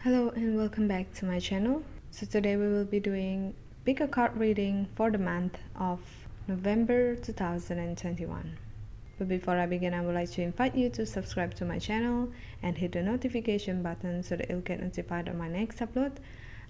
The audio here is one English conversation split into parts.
Hello and welcome back to my channel. So today we will be doing pick a card reading for the month of November 2021. But before I begin, I would like to invite you to subscribe to my channel and hit the notification button so that you'll get notified on my next upload.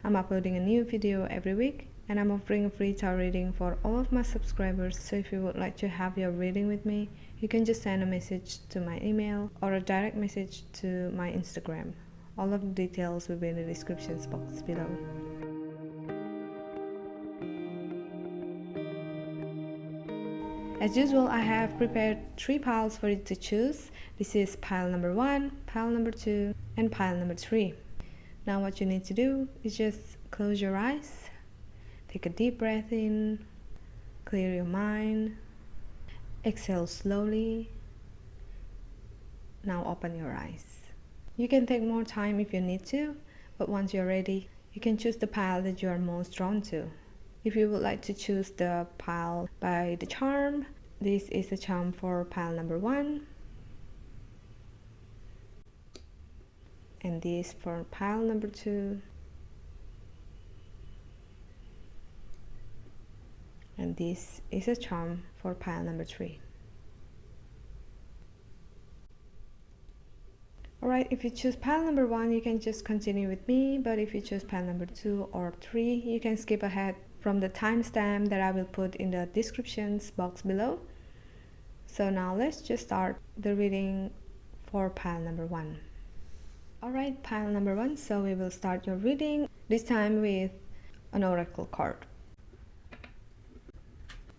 I'm uploading a new video every week and I'm offering a free tarot reading for all of my subscribers. So if you would like to have your reading with me, you can just send a message to my email or a direct message to my Instagram. All of the details will be in the description box below. As usual, I have prepared 3 piles for you to choose. This is pile number 1, pile number 2, and pile number 3. Now what you need to do is just close your eyes, take a deep breath in, clear your mind, exhale slowly. Now open your eyes. You can take more time if you need to, but once you're ready, you can choose the pile that you are most drawn to. If you would like to choose the pile by the charm, this is the charm for pile number 1, and this for pile number 2, and this is a charm for pile number 3. Alright, if you choose pile number 1, you can just continue with me, but if you choose pile number 2 or 3, you can skip ahead from the timestamp that I will put in the descriptions box below. So now let's just start the reading for pile number 1. Alright, pile number 1, so we will start your reading, this time with an oracle card.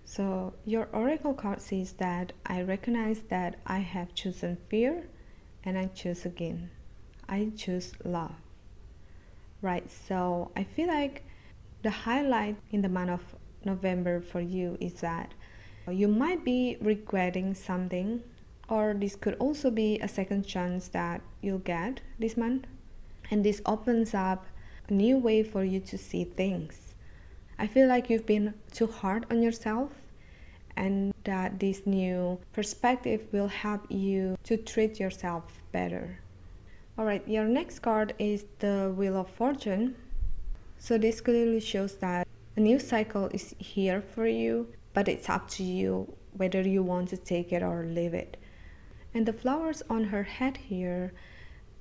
So your oracle card says that I recognize that I have chosen fear, and I choose again. I choose love. Right, so I feel like the highlight in the month of November for you is that you might be regretting something, or this could also be a second chance that you'll get this month. And this opens up a new way for you to see things. I feel like you've been too hard on yourself, and that this new perspective will help you to treat yourself better. Alright, your next card is the Wheel of Fortune. So this clearly shows that a new cycle is here for you, but it's up to you whether you want to take it or leave it. And the flowers on her head here,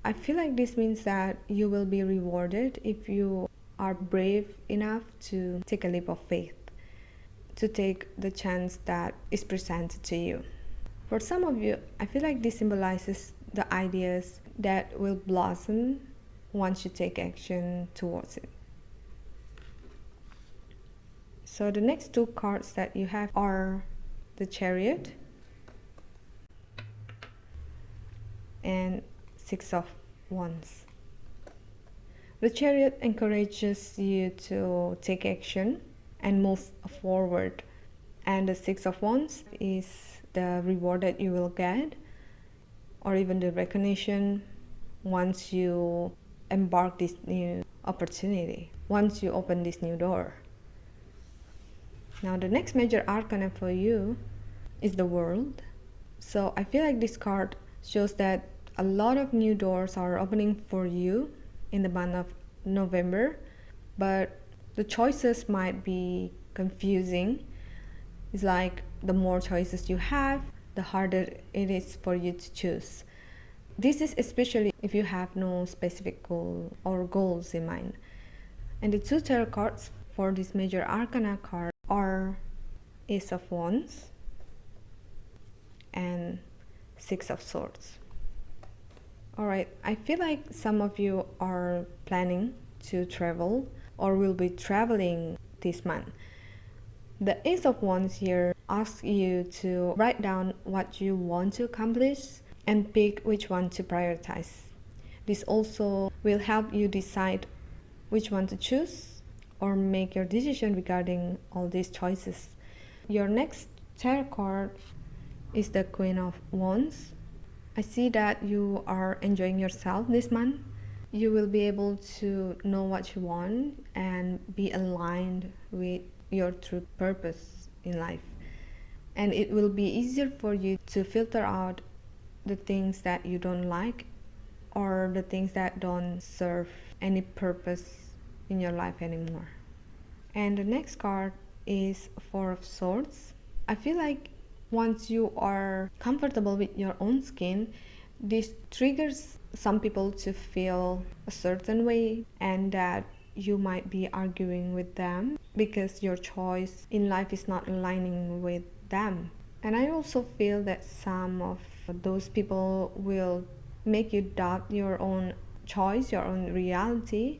I feel like this means that you will be rewarded if you are brave enough to take a leap of faith, to take the chance that is presented to you. For some of you, I feel like this symbolizes the ideas that will blossom once you take action towards it. So the next 2 cards that you have are the Chariot and 6 of Wands. The Chariot encourages you to take action and move forward, and the 6 of Wands is the reward that you will get, or even the recognition once you embark this new opportunity, once you open this new door. Now the next major arcana for you is the World. So I feel like this card shows that a lot of new doors are opening for you in the month of November, but the choices might be confusing. It's like the more choices you have, the harder it is for you to choose. This is especially if you have no specific goal or goals in mind. And the 2 tarot cards for this major arcana card are Ace of Wands and 6 of Swords. Alright, I feel like some of you are planning to travel or will be traveling this month. The Ace of Wands here asks you to write down what you want to accomplish and pick which one to prioritize. This also will help you decide which one to choose or make your decision regarding all these choices. Your next tarot card is the Queen of Wands. I see that you are enjoying yourself this month. You will be able to know what you want and be aligned with your true purpose in life. And it will be easier for you to filter out the things that you don't like or the things that don't serve any purpose in your life anymore. And the next card is Four of Swords. I feel like once you are comfortable with your own skin, this triggers some people to feel a certain way, and that you might be arguing with them because your choice in life is not aligning with them. And I also feel that some of those people will make you doubt your own choice, your own reality.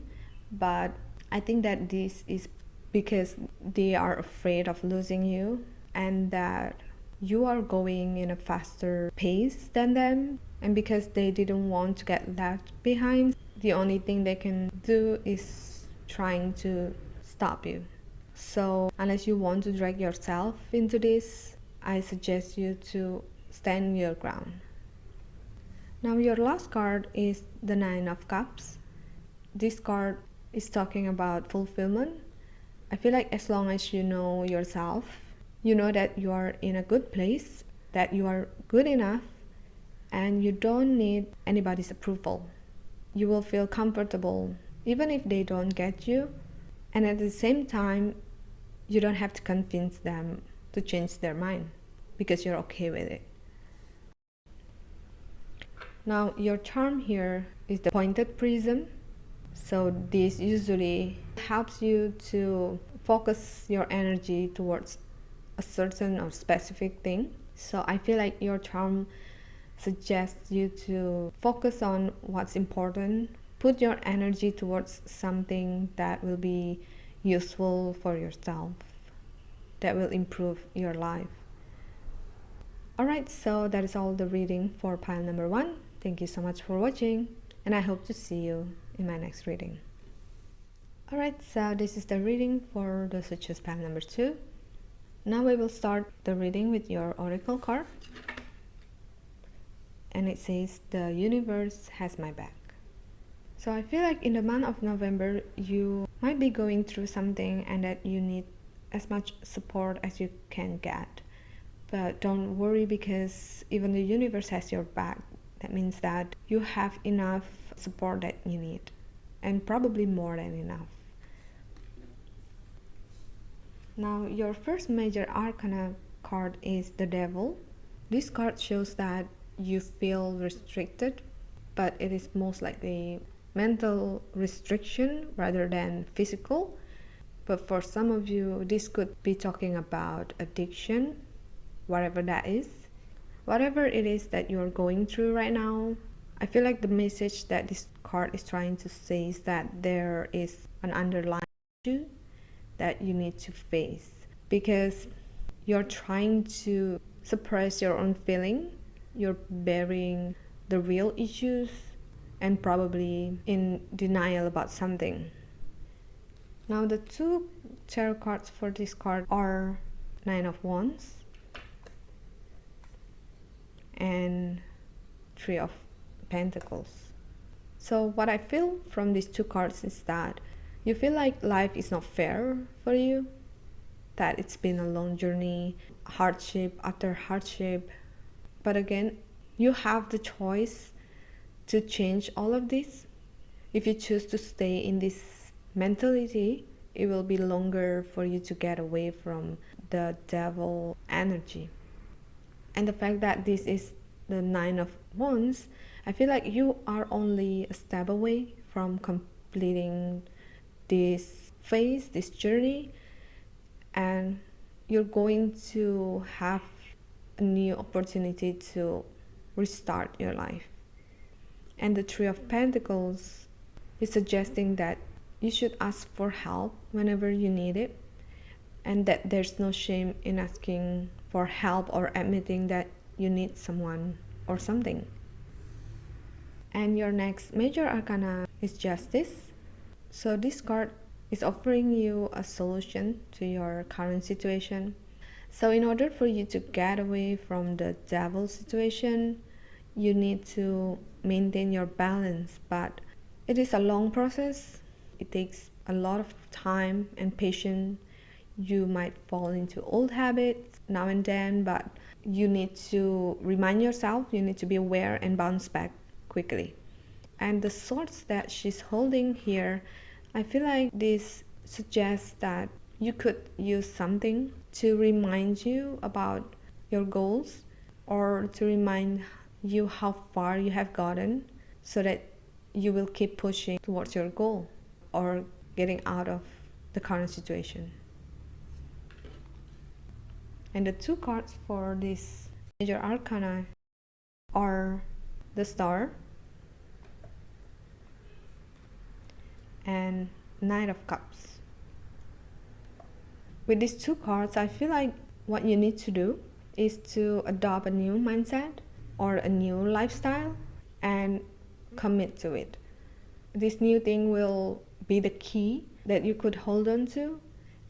But I think that this is because they are afraid of losing you, and that you are going in a faster pace than them. And because they didn't want to get left behind, the only thing they can do is trying to stop you. So, unless you want to drag yourself into this, I suggest you to stand your ground. Now, your last card is the Nine of Cups. This card is talking about fulfillment. I feel like as long as you know yourself, you know that you are in a good place, that you are good enough, and you don't need anybody's approval. You will feel comfortable even if they don't get you, and at the same time, you don't have to convince them to change their mind because you're okay with it. Now, your charm here is the pointed prism. So this usually helps you to focus your energy towards a certain or specific thing. So I feel like your charm suggests you to focus on what's important, put your energy towards something that will be useful for yourself, that will improve your life. Alright, so that is all the reading for pile number 1. Thank you so much for watching, and I hope to see you in my next reading. Alright, so this is the reading for those who choose pile number 2. Now we will start the reading with your oracle card. And it says, the universe has my back. So I feel like in the month of November, you might be going through something and that you need as much support as you can get. But don't worry, because even the universe has your back. That means that you have enough support that you need, and probably more than enough. Now, your first major arcana card is the Devil. This card shows that you feel restricted, but it is most likely mental restriction rather than physical. But for some of you, this could be talking about addiction, whatever that is. Whatever it is that you're going through right now, I feel like the message that this card is trying to say is that there is an underlying issue that you need to face, because you're trying to suppress your own feeling, you're burying the real issues, and probably in denial about something. Now, the two tarot cards for this card are Nine of Wands and Three of Pentacles. So what I feel from these two cards is that you feel like life is not fair for you, that it's been a long journey, hardship after hardship. But again, you have the choice to change all of this. If you choose to stay in this mentality, it will be longer for you to get away from the devil energy. And the fact that this is the Nine of Wands, I feel like you are only a step away from completing this phase, this journey, and you're going to have a new opportunity to restart your life. And the Three of Pentacles is suggesting that you should ask for help whenever you need it, and that there's no shame in asking for help or admitting that you need someone or something. And your next major arcana is Justice. So this card is offering you a solution to your current situation. So in order for you to get away from the devil situation, you need to maintain your balance, but it is a long process. It takes a lot of time and patience. You might fall into old habits now and then, but you need to remind yourself, you need to be aware and bounce back quickly. And the swords that she's holding here, I feel like this suggests that you could use something to remind you about your goals, or to remind you how far you have gotten, so that you will keep pushing towards your goal or getting out of the current situation. And the two cards for this major arcana are the Star and Knight of Cups. With these two cards, I feel like what you need to do is to adopt a new mindset or a new lifestyle and commit to it. This new thing will be the key that you could hold on to,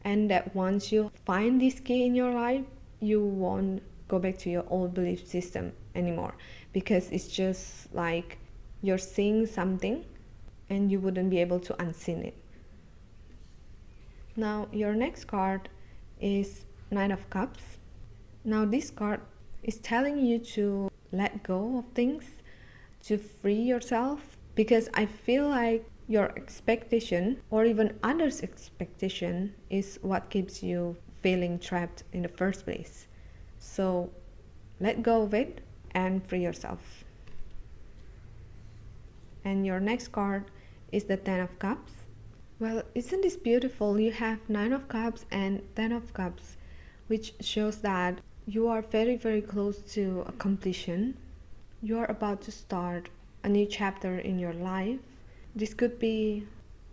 and that once you find this key in your life, you won't go back to your old belief system anymore, because it's just like you're seeing something and you wouldn't be able to unseen it. Now your next card is Nine of Cups. Now this card is telling you to let go of things, to free yourself, because I feel like your expectation or even others' expectation is what keeps you feeling trapped in the first place. So let go of it and free yourself. And your next card is the Ten of Cups. Well, isn't this beautiful? You have Nine of Cups and Ten of Cups, which shows that you are very, very close to a completion. You are about to start a new chapter in your life. This could be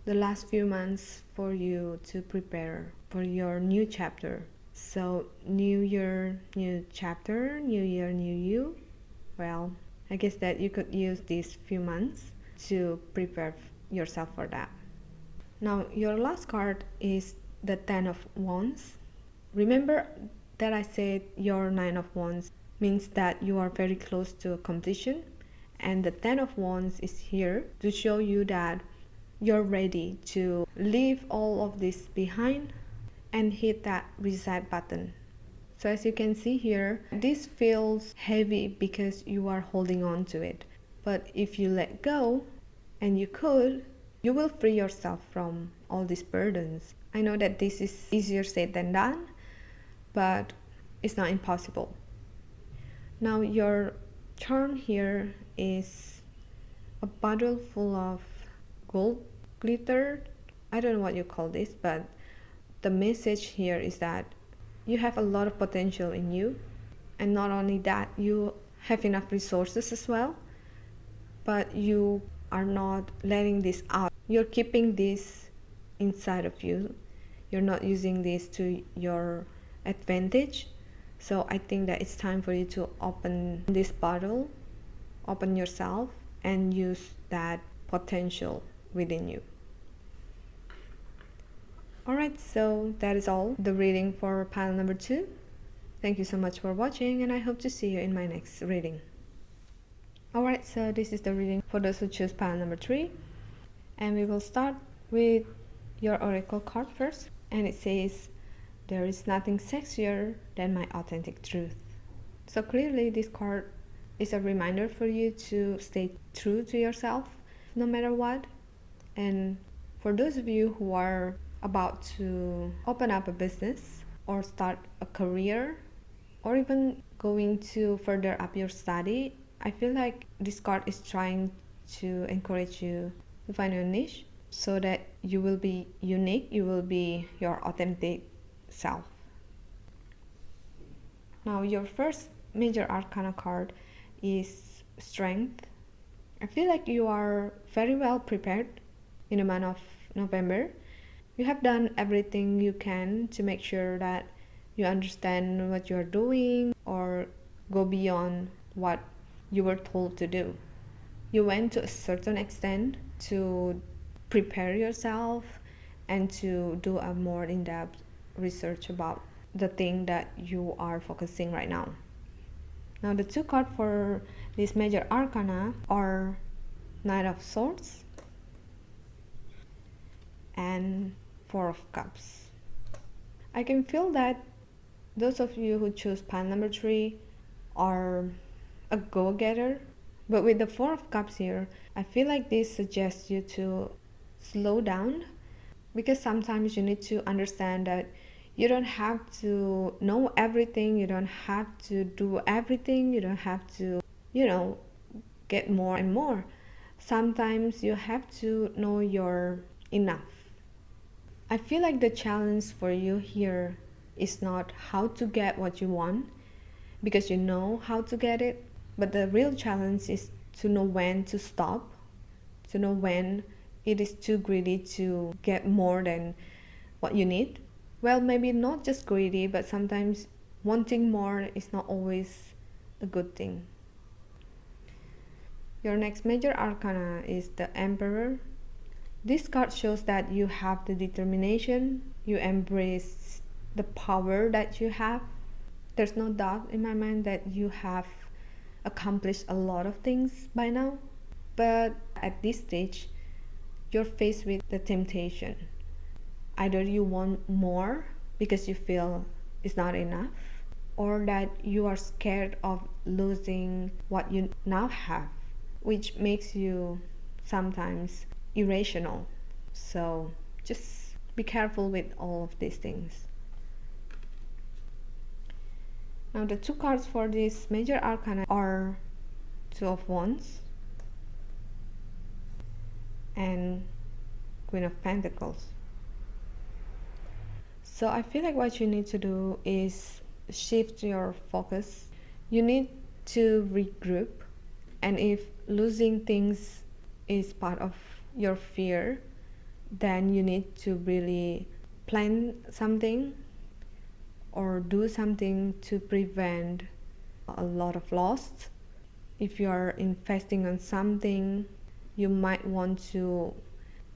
the last few months for you to prepare for your new chapter. So, new year, new chapter, new year, new you. Well, I guess that you could use these few months to prepare yourself for that. Now, your last card is the Ten of Wands. Remember that I said your Nine of Wands means that you are very close to completion, and the Ten of Wands is here to show you that you're ready to leave all of this behind and hit that reset button. So as you can see here, this feels heavy because you are holding on to it. But if you let go, and you will free yourself from all these burdens. I know that this is easier said than done, but it's not impossible. Now your charm here is a bottle full of gold glitter. I don't know what you call this, but the message here is that you have a lot of potential in you, and not only that, you have enough resources as well, but you are not letting this out. You're keeping this inside of you. You're not using this to your advantage. So I think that it's time for you to open this bottle, open yourself, and use that potential within you. Alright, so that is all the reading for pile number 2. Thank you so much for watching, and I hope to see you in my next reading. Alright, so this is the reading for those who choose pile number 3. And we will start with your oracle card first. And it says, there is nothing sexier than my authentic truth. So clearly this card is a reminder for you to stay true to yourself no matter what. And for those of you who are about to open up a business or start a career or even going to further up your study, I feel like this card is trying to encourage you to find your niche so that you will be unique, you will be your authentic self. Now your first major arcana card is Strength. I feel like you are very well prepared in the month of November. You have done everything you can to make sure that you understand what you're doing or go beyond what you were told to do. You went to a certain extent to prepare yourself and to do a more in-depth research about the thing that you are focusing right now. Now the two cards for this major arcana are Knight of Swords and Four of Cups. I can feel that those of you who choose pile number 3 are a go-getter. But with the Four of Cups here, I feel like this suggests you to slow down, because sometimes you need to understand that you don't have to know everything, you don't have to do everything, you don't have to, you know, get more and more. Sometimes you have to know your enough. I feel like the challenge for you here is not how to get what you want, because you know how to get it, but the real challenge is to know when to stop, to know when it is too greedy to get more than what you need. Well, maybe not just greedy, but sometimes wanting more is not always a good thing. Your next major arcana is the Emperor. This card shows that you have the determination, you embrace the power that you have. There's no doubt in my mind that you have accomplished a lot of things by now, but at this stage, you're faced with the temptation. Either you want more because you feel it's not enough, or that you are scared of losing what you now have, which makes you sometimes irrational. So just be careful with all of these things. Now the two cards for this major arcana are Two of Wands and Queen of Pentacles. So I feel like what you need to do is shift your focus. You need to regroup, and if losing things is part of your fear, then you need to really plan something or do something to prevent a lot of loss. If you are investing on something, you might want to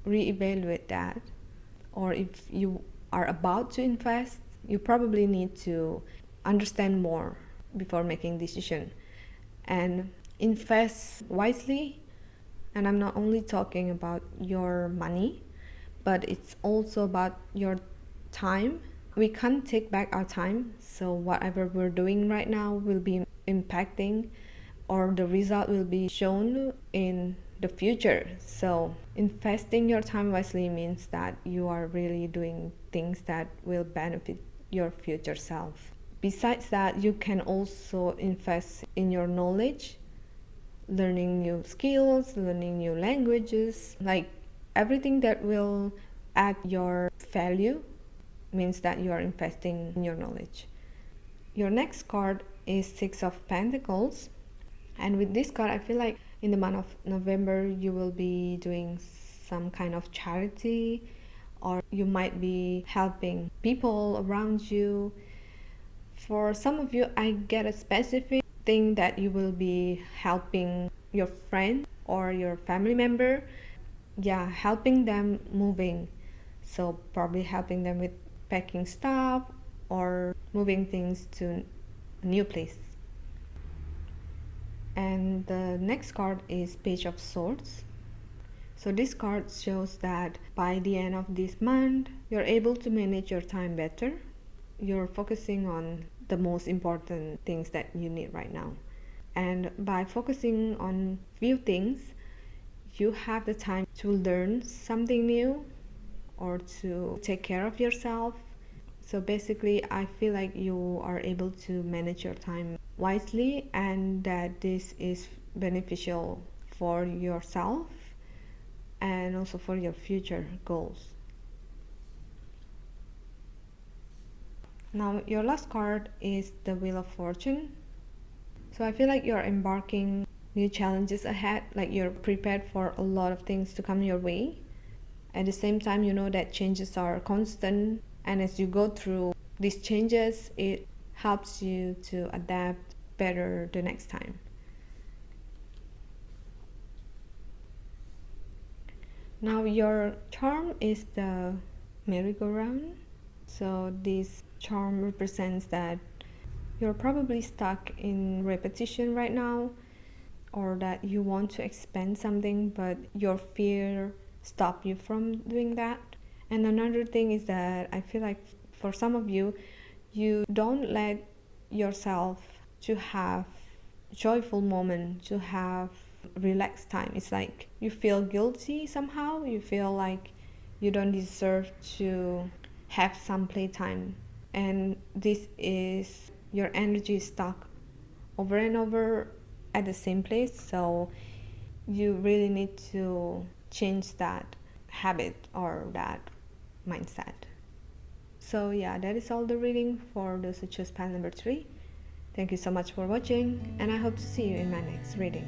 reevaluate that. Or if you are about to invest, you probably need to understand more before making decision and invest wisely. And I'm not only talking about your money, but it's also about your time. We can't take back our time, so whatever we're doing right now will be impacting, or the result will be shown in the future. So investing your time wisely means that you are really doing things that will benefit your future self. Besides that, you can also invest in your knowledge, learning new skills, learning new languages, like everything that will add your value means that you are investing in your knowledge. Your next card is Six of Pentacles. And with this card, I feel like in the month of November, you will be doing some kind of charity, or you might be helping people around you. For some of you, I get a specific thing that you will be helping your friend or your family member. Yeah, helping them moving. So probably helping them with packing stuff or moving things to a new place. And the next card is Page of Swords. So this card shows that by the end of this month, you're able to manage your time better. You're focusing on the most important things that you need right now. And by focusing on few things, you have the time to learn something new or to take care of yourself. So basically, I feel like you are able to manage your time wisely, and that this is beneficial for yourself and also for your future goals. Now, your last card is the Wheel of Fortune. So I feel like you're embarking new challenges ahead, like you're prepared for a lot of things to come your way. At the same time, you know that changes are constant, and as you go through these changes, it helps you to adapt better the next time. Now your charm is the merry-go-round. So this charm represents that you're probably stuck in repetition right now, or that you want to expand something but your fear stop you from doing that. And another thing is that I feel like for some of you, you don't let yourself to have joyful moment, to have relaxed time. It's like you feel guilty somehow, you feel like you don't deserve to have some playtime, and this is your energy is stuck over and over at the same place. So you really need to change that habit or that mindset. So yeah, that is all the reading for those who choose pile number 3. Thank you so much for watching, and I hope to see you in my next reading.